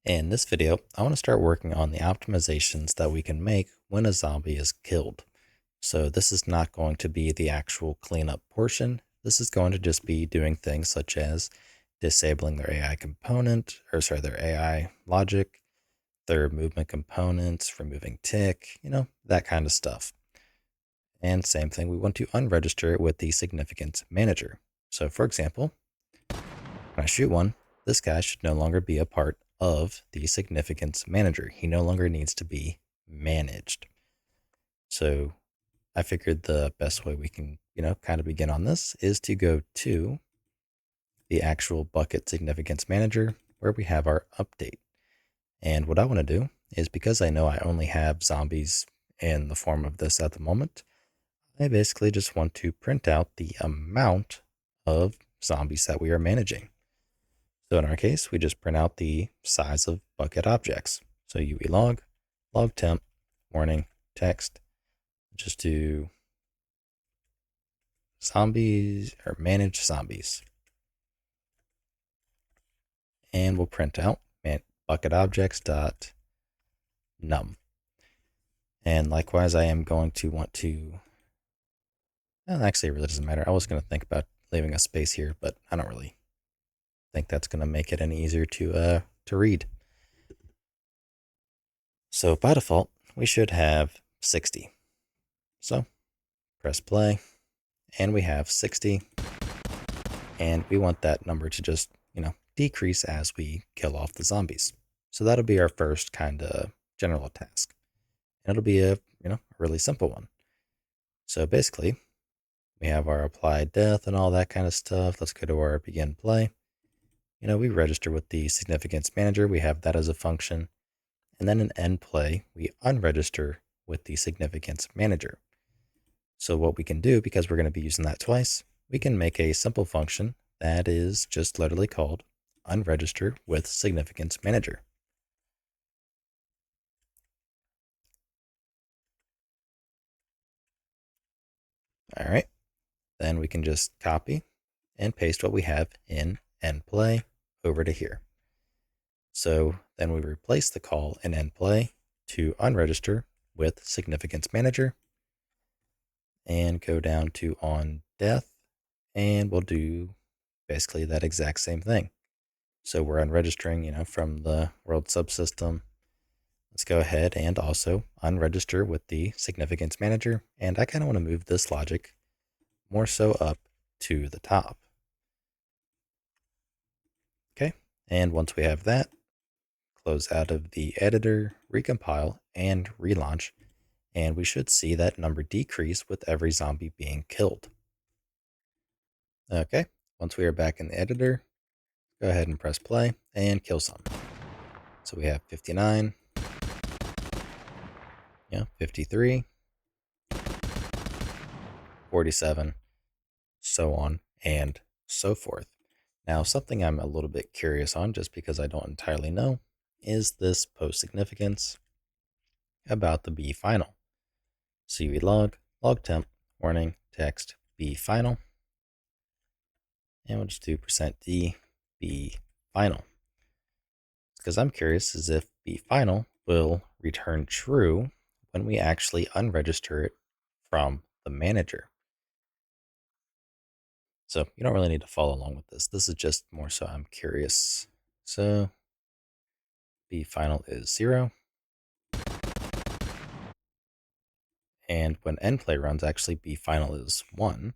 In this video, I want to start working on the optimizations that we can make when a zombie is killed. So this is not going to be the actual cleanup portion. This is going to just be doing things such as disabling their AI component, their AI logic, their movement components, removing tick, that kind of stuff. And same thing, we want to unregister it with the significance manager. So for example, when I shoot one, this guy should no longer be a part of the significance manager. He no longer needs to be managed. So I figured the best way we can, kind of begin on this is to go to the actual bucket significance manager where we have our update. And what I want to do is, because I know I only have zombies in the form of this at the moment, I basically just want to print out the amount of zombies that we are managing. So in our case, we just print out the size of bucket objects. So UE log temp, warning, text, just do zombies or manage zombies. And we'll print out bucket objects dot num. And likewise, I am going to want to, well, actually, it really doesn't matter. I was going to think about leaving a space here, but I don't really think that's going to make it any easier to read. So by default, we should have 60. So press play, and we have 60. And we want that number to just, decrease as we kill off the zombies. So that'll be our first kind of general task. And it'll be a really simple one. So basically, we have our applied death and all that kind of stuff. Let's go to our begin play. We register with the significance manager. We have that as a function. And then in end play, we unregister with the significance manager. So what we can do, because we're going to be using that twice, we can make a simple function that is just literally called unregister with significance manager. All right. Then we can just copy and paste what we have in end play over to here. So then we replace the call in end play to unregister with significance manager and go down to on death, and we'll do basically that exact same thing. So we're unregistering, from the world subsystem. Let's go ahead and also unregister with the significance manager. And I kind of want to move this logic more so up to the top. Okay. And once we have that, close out of the editor, recompile, and relaunch. And we should see that number decrease with every zombie being killed. Okay. Once we are back in the editor, go ahead and press play and kill some. So we have 59, 53, 47, so on and so forth. Now, something I'm a little bit curious on, just because I don't entirely know, is this post significance about the B final. CV log temp, warning, text, B final. And we'll just do %d B final. Because I'm curious is if B final will return true when we actually unregister it from the manager. So you don't really need to follow along with this. This is just more so I'm curious. So B final is 0. And when end play runs, actually B final is 1.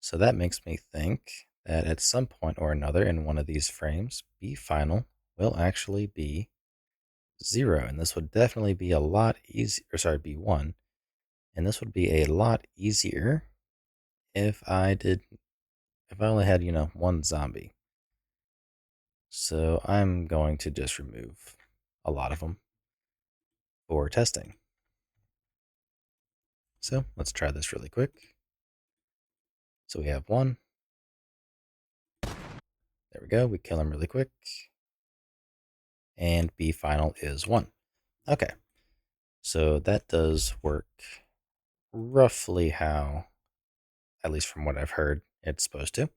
So that makes me think that at some point or another in one of these frames, B final will actually be 0. And this would definitely be a lot easier, B1. And this would be a lot easier if I only had, one zombie. So I'm going to just remove a lot of them for testing. So let's try this really quick. So we have 1. There we go. We kill him really quick. And B final is 1. Okay. So that does work roughly how, at least from what I've heard, it's supposed to.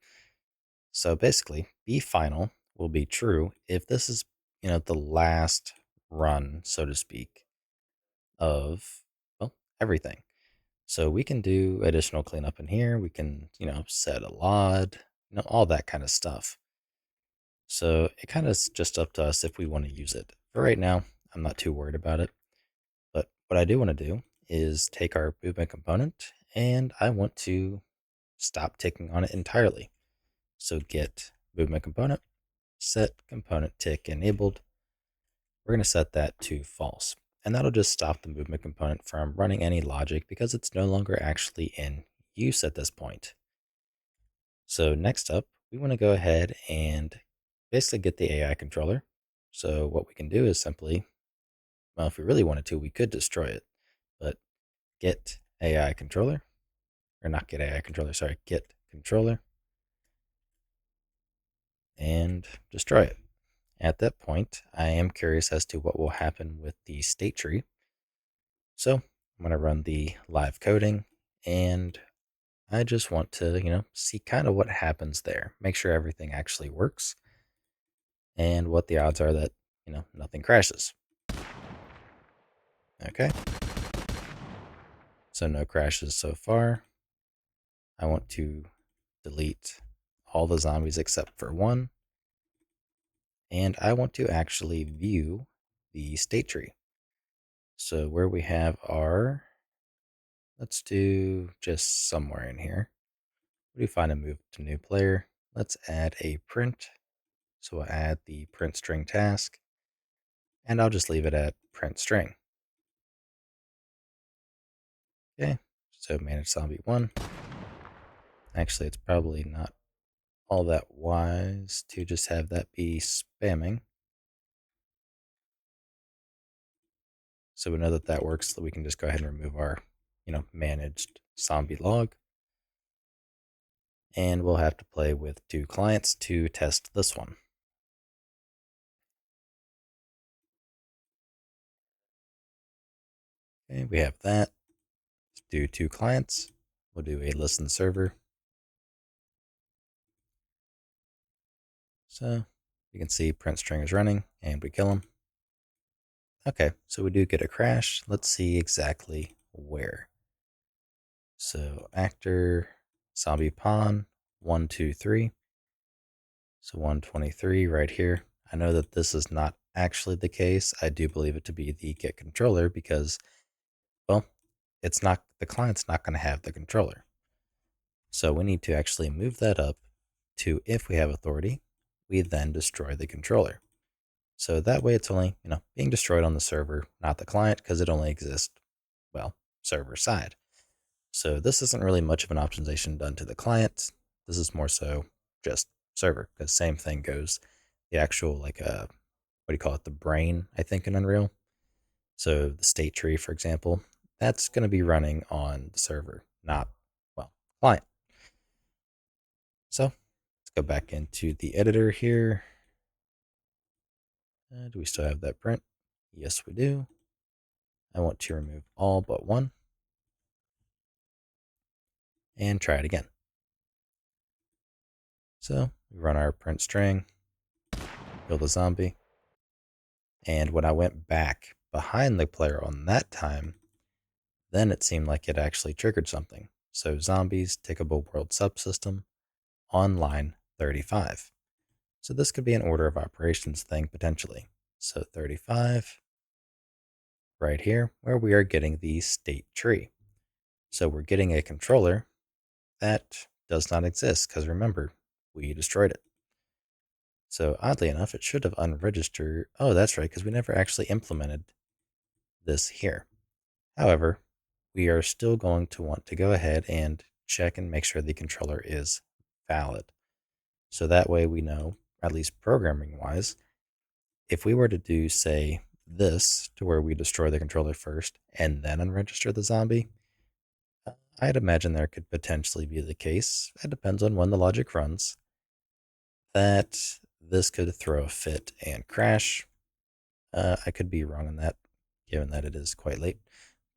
So basically, B final will be true if this is, the last run, so to speak, of, well, everything. So we can do additional cleanup in here. We can, set a LOD, all that kind of stuff. So it kind of is just up to us if we want to use it. For right now, I'm not too worried about it. But what I do want to do is take our movement component and I want to stop ticking on it entirely. So get movement component, set component tick enabled. We're going to set that to false. And that'll just stop the movement component from running any logic because it's no longer actually in use at this point. So next up, we want to go ahead and basically get the AI controller. So what we can do is simply, well, if we really wanted to, we could destroy it, but get AI controller, or not get AI controller, sorry, get controller, and destroy it. At that point, I am curious as to what will happen with the state tree. So I'm going to run the live coding, and I just want to, see kind of what happens there, make sure everything actually works, and what the odds are that, nothing crashes. Okay, so no crashes so far. I want to delete all the zombies except for one, and I want to actually view the state tree. So where we have our, let's do just somewhere in here. What do you find and move to new player? Let's add a print. So we'll add the print string task, and I'll just leave it at print string. Okay, so manage zombie one. Actually, it's probably not all that wise to just have that be spamming. So we know that that works, so we can just go ahead and remove our, managed zombie log. And we'll have to play with two clients to test this one. Okay, we have that. Let's do two clients. We'll do a listen server. So you can see print string is running and we kill him. Okay, so we do get a crash. Let's see exactly where. So actor, zombie pawn, 123. So 123 right here. I know that this is not actually the case. I do believe it to be the get controller because, well, it's not, the client's not going to have the controller. So we need to actually move that up to, if we have authority, we then destroy the controller. So that way it's only, being destroyed on the server, not the client, because it only exists, well, server side. So this isn't really much of an optimization done to the client. This is more so just server, because same thing goes the actual, like, what do you call it? The brain, I think, in Unreal. So the state tree, for example, that's going to be running on the server, not, well, client. So let's go back into the editor here. Do we still have that print? Yes, we do. I want to remove all but one and try it again. So we run our print string, kill the zombie. And when I went back behind the player on that time, then it seemed like it actually triggered something. So zombies, tickable world subsystem, on line 35. So this could be an order of operations thing potentially. So 35, right here, where we are getting the state tree. So we're getting a controller that does not exist because remember, we destroyed it. So oddly enough, it should have unregistered. Oh, that's right, because we never actually implemented this here. However, we are still going to want to go ahead and check and make sure the controller is valid. So that way we know, at least programming wise, if we were to do, say, this to where we destroy the controller first and then unregister the zombie, I'd imagine there could potentially be the case. It depends on when the logic runs, that this could throw a fit and crash. I could be wrong on that, given that it is quite late.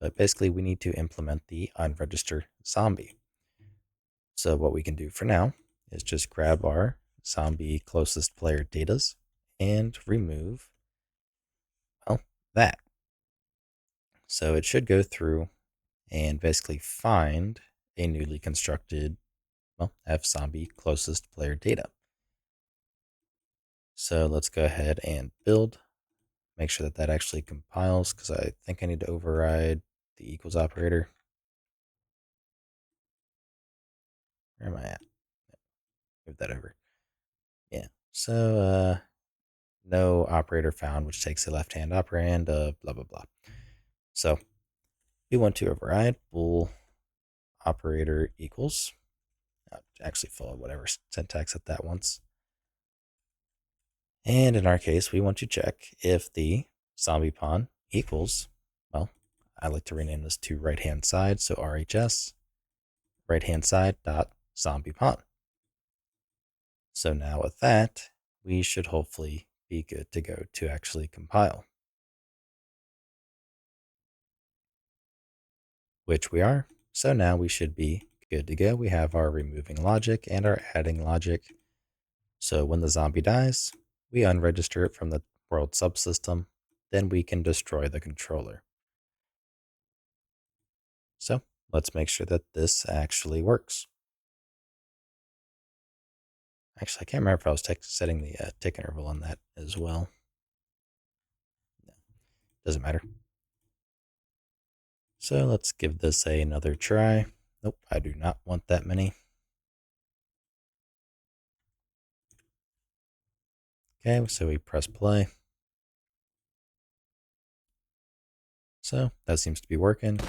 But basically, we need to implement the unregister zombie. So what we can do for now is just grab our zombie closest player datas and remove, well, that. So it should go through and basically find a newly constructed, well, fzombie closest player data. So let's go ahead and build, make sure that that actually compiles, because I think I need to override the equals operator. Where am I at? Move that over. Yeah. So no operator found, which takes a left-hand operand, blah, blah, blah. So we want to override bool operator equals, actually follow whatever syntax that wants. And in our case, we want to check if the zombie pawn equals, well, I like to rename this to right-hand side, so RHS, right-hand side dot zombie pawn. So now with that, we should hopefully be good to go to actually compile, which we are. So now we should be good to go. We have our removing logic and our adding logic. So when the zombie dies, we unregister it from the world subsystem, then we can destroy the controller. So let's make sure that this actually works. Actually, I can't remember if I was setting the tick interval on that as well. No, doesn't matter. So let's give this another try. Nope, I do not want that many. Okay, so we press play. So that seems to be working.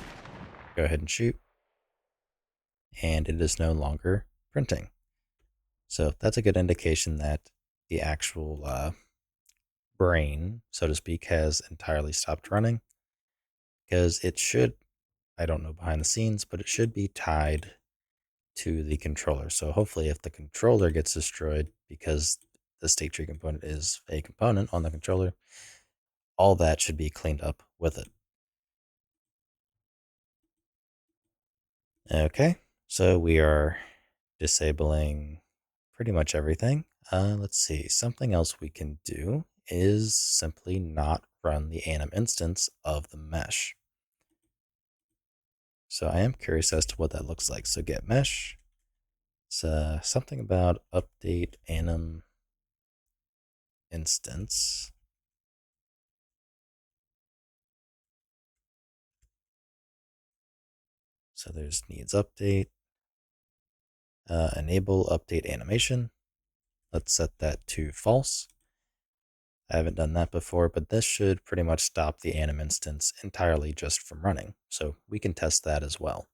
Go ahead and shoot. And it is no longer printing. So that's a good indication that the actual brain, so to speak, has entirely stopped running. Because it should, I don't know behind the scenes, but it should be tied to the controller. So hopefully if the controller gets destroyed because the state tree component is a component on the controller, all that should be cleaned up with it. Okay, so we are disabling pretty much everything. Let's see, something else we can do is simply not run the anim instance of the mesh. So I am curious as to what that looks like. So get mesh. It's something about update anim instance. So there's needs update, enable update animation. Let's set that to false. I haven't done that before, but this should pretty much stop the anim instance entirely just from running. So we can test that as well.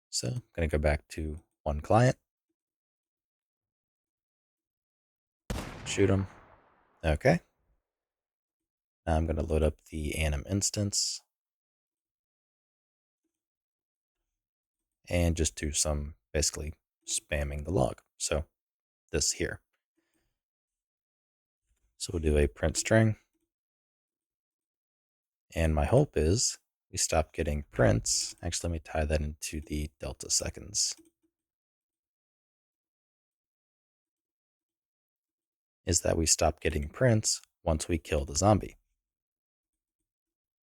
So I'm going to go back to one client, shoot them. Okay. Now I'm going to load up the anim instance and just do some basically spamming the log. So this here. So we'll do a print string. And my hope is we stop getting prints. Actually, let me tie that into the delta seconds. Is that we stop getting prints once we kill the zombie.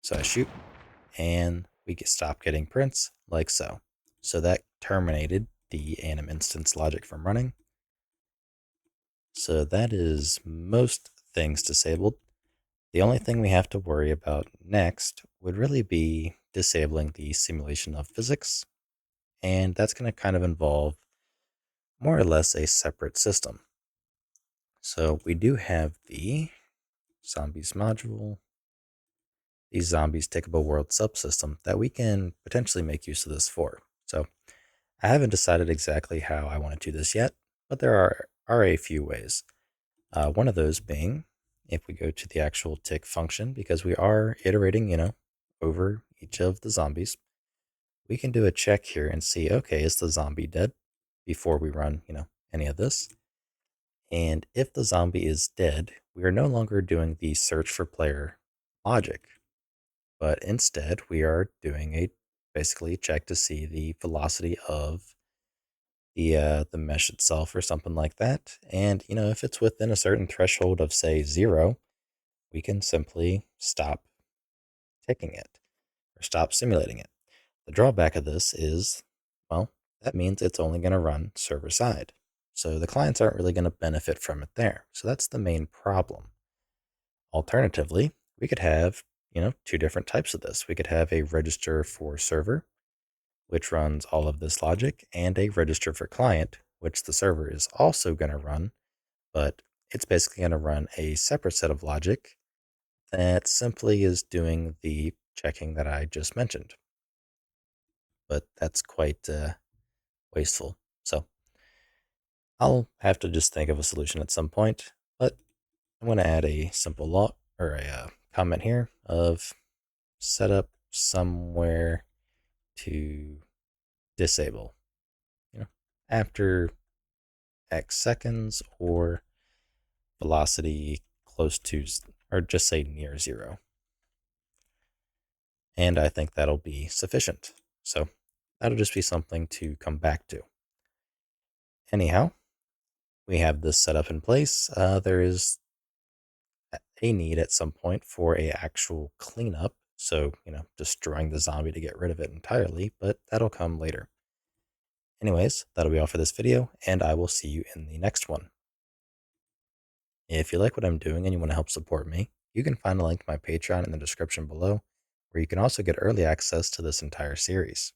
So I shoot, and we stop getting prints like so. So that terminated the anim instance logic from running. So that is most things disabled. The only thing we have to worry about next would really be disabling the simulation of physics. And that's going to kind of involve more or less a separate system. So we do have the zombies module, the zombies tickable world subsystem that we can potentially make use of this for. So I haven't decided exactly how I want to do this yet, but there are a few ways. One of those being if we go to the actual tick function, because we are iterating, over each of the zombies, we can do a check here and see, okay, is the zombie dead before we run, any of this? And if the zombie is dead, we are no longer doing the search for player logic, but instead we are doing a basically check to see the velocity of the mesh itself or something like that. And if it's within a certain threshold of say 0, we can simply stop ticking it or stop simulating it. The drawback of this is, well, that means it's only going to run server side. So the clients aren't really going to benefit from it there. So that's the main problem. Alternatively, we could have, two different types of this. We could have a register for server, which runs all of this logic, and a register for client, which the server is also going to run, but it's basically going to run a separate set of logic that simply is doing the checking that I just mentioned. But that's quite wasteful. So I'll have to just think of a solution at some point, but I'm going to add a simple law or a comment here of setup somewhere to disable, you know, after X seconds or velocity close to, or just say near 0. And I think that'll be sufficient. So that'll just be something to come back to. Anyhow, we have this set up in place. There is a need at some point for a actual cleanup. So, destroying the zombie to get rid of it entirely, but that'll come later. Anyways, that'll be all for this video, and I will see you in the next one. If you like what I'm doing and you want to help support me, you can find a link to my Patreon in the description below, where you can also get early access to this entire series.